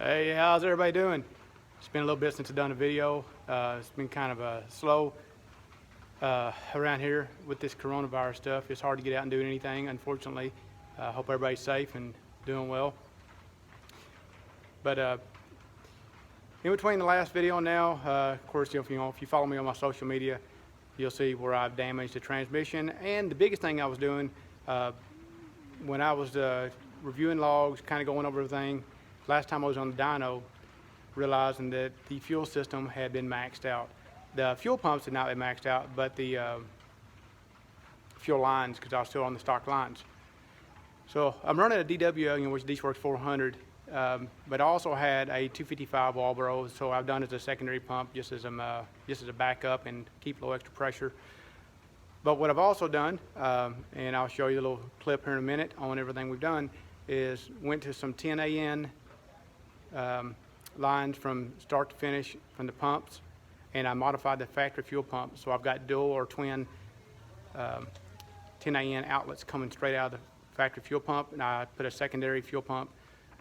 Hey, how's everybody doing? It's been a little bit since I've done a video. It's been kind of slow around here with this coronavirus stuff. It's hard to get out and do anything, unfortunately. Hope everybody's safe and doing well. But in between the last video and now, of course, if you follow me on my social media, you'll see where I've damaged the transmission. And the biggest thing I was doing when I was reviewing logs, kind of going over everything, last time I was on the dyno, realizing that the fuel system had been maxed out. The fuel pumps had not been maxed out, but the fuel lines, because I was still on the stock lines. So I'm running a DW, which D-Works 400, but I also had a 255 Walbro, so I've done it as a secondary pump, just as a backup and keep low extra pressure. But what I've also done, and I'll show you a little clip here in a minute on everything we've done, is went to some 10 AN lines from start to finish from the pumps, and I modified the factory fuel pump, so I've got dual or twin 10 AN outlets coming straight out of the factory fuel pump, and I put a secondary fuel pump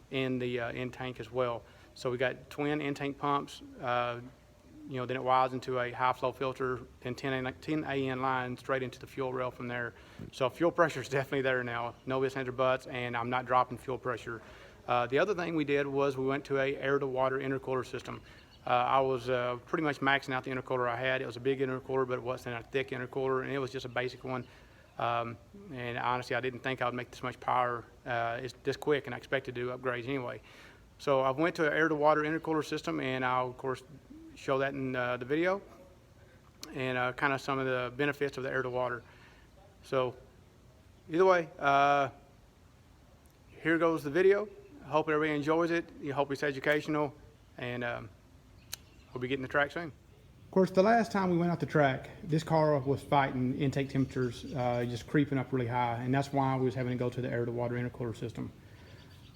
in the in tank as well. So we got twin in tank pumps, then it wires into a high flow filter, and 10 AN line straight into the fuel rail from there. So fuel pressure is definitely there now, no ifs, ands, or buts, and I'm not dropping fuel pressure. The other thing we did was we went to a air-to-water intercooler system. I was pretty much maxing out the intercooler I had. It was a big intercooler, but it wasn't a thick intercooler, and it was just a basic one. And honestly, I didn't think I would make this much power this quick, and I expected to do upgrades anyway. So I went to an air-to-water intercooler system, and I'll, of course, show that in the video, and kind of some of the benefits of the air-to-water. So either way, here goes the video. I hope everybody enjoys it. I hope it's educational, and we'll be getting the track soon. Of course, the last time we went out the track, this car was fighting intake temperatures just creeping up really high, and that's why we was having to go to the air-to-water intercooler system.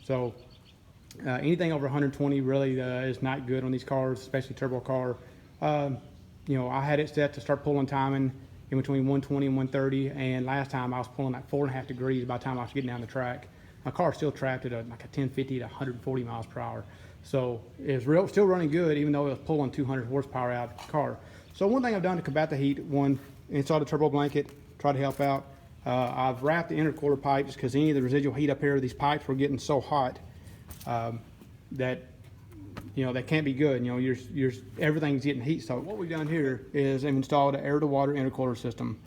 So anything over 120 really is not good on these cars, especially turbo car. I had it set to start pulling timing in between 120 and 130, and last time I was pulling like 4.5 degrees by the time I was getting down the track. My car's still trapped at like a 1050 to 140 miles per hour. So it's still running good, even though it was pulling 200 horsepower out of the car. So one thing I've done to combat the heat, one, installed a turbo blanket, try to help out. I've wrapped the intercooler pipes because any of the residual heat up here, these pipes were getting so hot that that can't be good. Everything's getting heat. So what we've done here is I've installed an air-to-water intercooler system.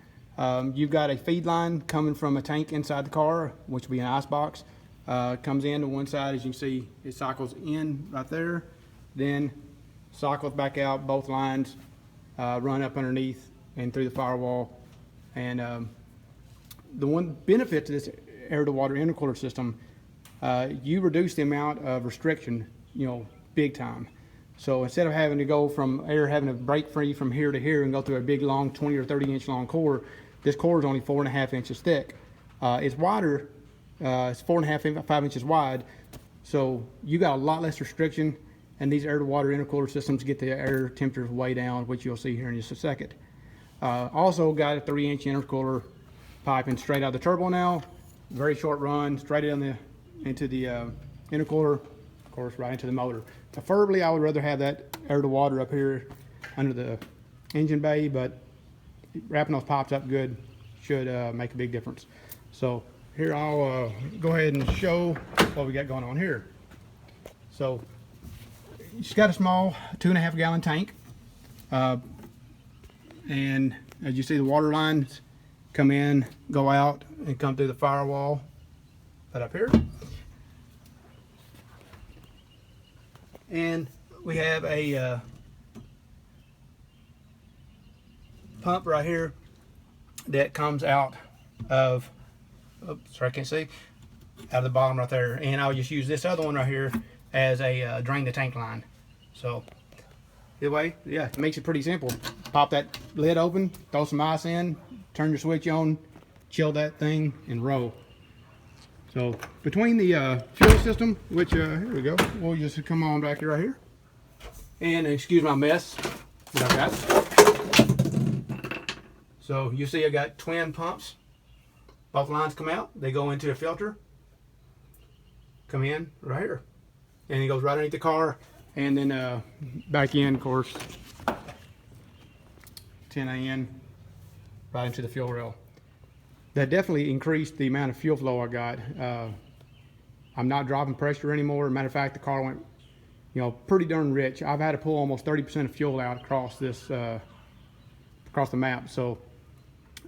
You've got a feed line coming from a tank inside the car, which will be an ice box. Comes in to one side, as you can see, it cycles in right there, then cycles back out. Both lines run up underneath and through the firewall. And the one benefit to this air-to-water intercooler system, you reduce the amount of restriction, big time. So instead of having to go from air having to break free from here to here and go through a big long 20 or 30 inch long core, this core is only 4.5 inches thick. It's wider, it's 4.5, 5 inches wide. So you got a lot less restriction, and these air-to-water intercooler systems get the air temperatures way down, which you'll see here in just a second. Also got a 3-inch intercooler piping straight out of the turbo now. Very short run, straight into the intercooler, of course, right into the motor. Preferably, I would rather have that air-to-water up here under the engine bay, but wrapping those pipes up good should make a big difference. So here I'll go ahead and show what we got going on here. So it's got a small 2.5 gallon tank, and as you see, the water lines come in, go out, and come through the firewall right up here. And we have a pump right here that comes out of, oops, sorry, I can't see, out of the bottom right there. And I'll just use this other one right here as a drain the tank line. So either way, yeah, it makes it pretty simple. Pop that lid open, throw some ice in, turn your switch on, chill that thing, and roll. So between the fuel system, which here we go, we'll just come on back right here, and excuse my mess that I got. So you see I got twin pumps. Both lines come out, they go into a filter, come in right here. and it goes right underneath the car, and then back in, of course, 10 in, right into the fuel rail. That definitely increased the amount of fuel flow I got. I'm not dropping pressure anymore. Matter of fact, the car went, pretty darn rich. I've had to pull almost 30% of fuel out across this, across the map. So,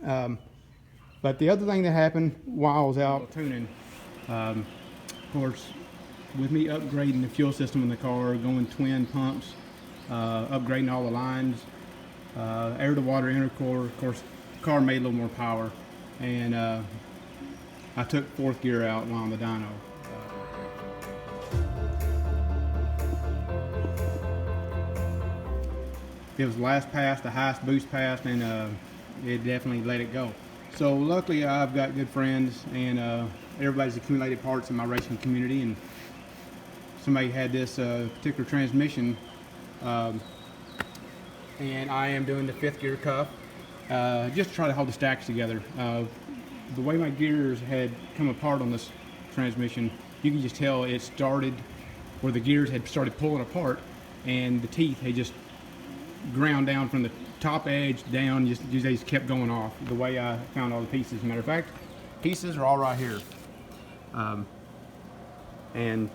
but the other thing that happened while I was out tuning, of course, with me upgrading the fuel system in the car, going twin pumps, upgrading all the lines, air to water intercooler, of course, the car made a little more power, and I took fourth gear out while on the dyno. It was the last pass, the highest boost pass, and it definitely let it go. So luckily I've got good friends, and everybody's accumulated parts in my racing community, and somebody had this particular transmission, and I am doing the fifth gear cuff just to try to hold the stacks together. The way my gears had come apart on this transmission, you can just tell it started where the gears had started pulling apart, and the teeth had just ground down from the top edge down, they just kept going off the way I found all the pieces. As a matter of fact, pieces are all right here. And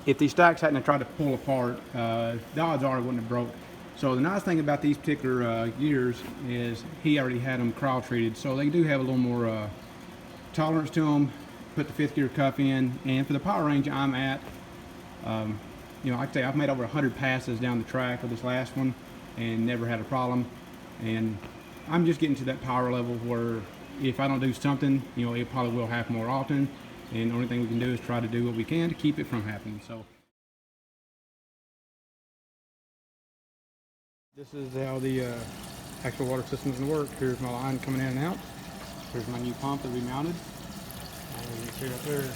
if these stacks hadn't tried to pull apart, the odds are it wouldn't have broke. So the nice thing about these particular gears is he already had them cryo treated, so they do have a little more tolerance to them. Put the fifth gear cuff in, and for the power range I'm at, like I say, I've made over 100 passes down the track with this last one and never had a problem. And I'm just getting to that power level where if I don't do something, it probably will happen more often. And the only thing we can do is try to do what we can to keep it from happening. So this is how the actual water system is going to work. Here's my line coming in and out. Here's my new pump that we mounted. You can see right there.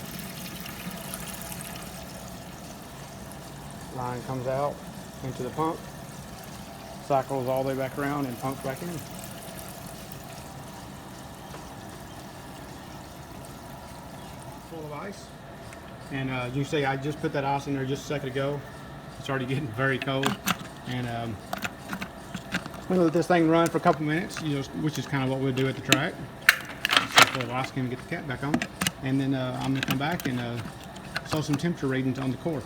Line comes out into the pump, cycles all the way back around, and pumps back in. Full of ice. And as you see, I just put that ice in there just a second ago. It's already getting very cold. And I'm going to let this thing run for a couple minutes, which is kind of what we'll do at the track. So full of ice, can get the cap back on. And then I'm going to come back and show some temperature readings on the core.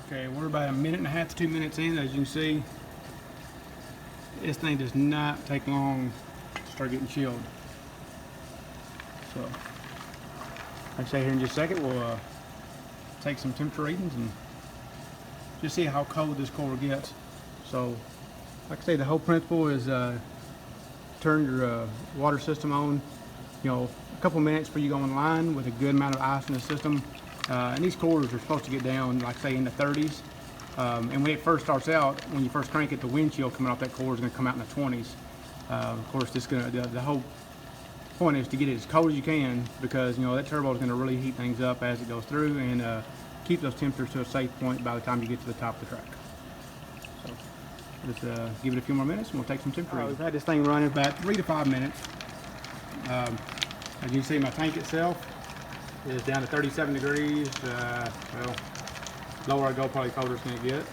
Okay, we're about 1.5 minutes to 2 minutes in. As you can see, this thing does not take long to start getting chilled. So, like I say, here in just a second, we'll take some temperature readings and just see how cold this core gets. So, like I say, the whole principle is turn your water system on, a couple minutes before you go online with a good amount of ice in the system. And these cores are supposed to get down, like say, in the 30s. And when it first starts out, when you first crank it, the wind chill coming off that core is going to come out in the 20s. Of course, the whole point is to get it as cold as you can, because that turbo is going to really heat things up as it goes through, and keep those temperatures to a safe point by the time you get to the top of the track. So let's give it a few more minutes, and we'll take some temperature. We've had this thing running about 3 to 5 minutes. As you can see, my tank itself is down to 37 degrees. Well, lower I go, probably colder it's going to get.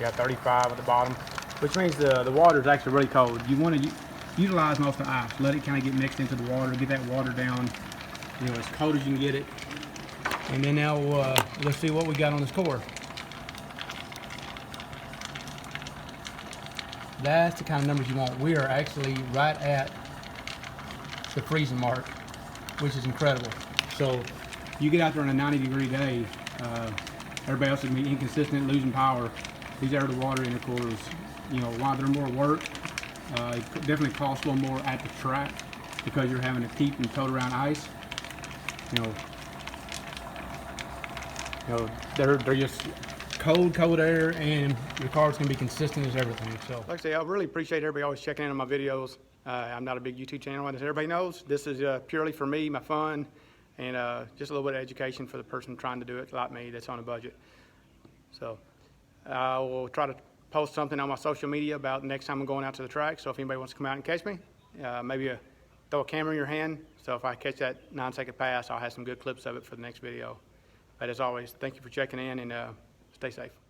Got 35 at the bottom, which means the water is actually really cold. You want to utilize most of the ice. Let it kind of get mixed into the water, get that water down, as cold as you can get it. And then now let's see what we got on this core. That's the kind of numbers you want. We are actually right at the freezing mark, which is incredible. So you get out there on a 90-degree day, everybody else is going to be inconsistent, losing power. These air to water intercoolers, while they're more work, it definitely costs a little more at the track because you're having to keep them towed around ice. They're just cold air, and your car's going to be consistent as everything. So, like I say, I really appreciate everybody always checking in on my videos. I'm not a big YouTube channel, as everybody knows. This is purely for me, my fun, and just a little bit of education for the person trying to do it like me that's on a budget. So I will try to post something on my social media about next time I'm going out to the track. So if anybody wants to come out and catch me, maybe throw a camera in your hand. So if I catch that 9-second pass, I'll have some good clips of it for the next video. But as always, thank you for checking in, and stay safe.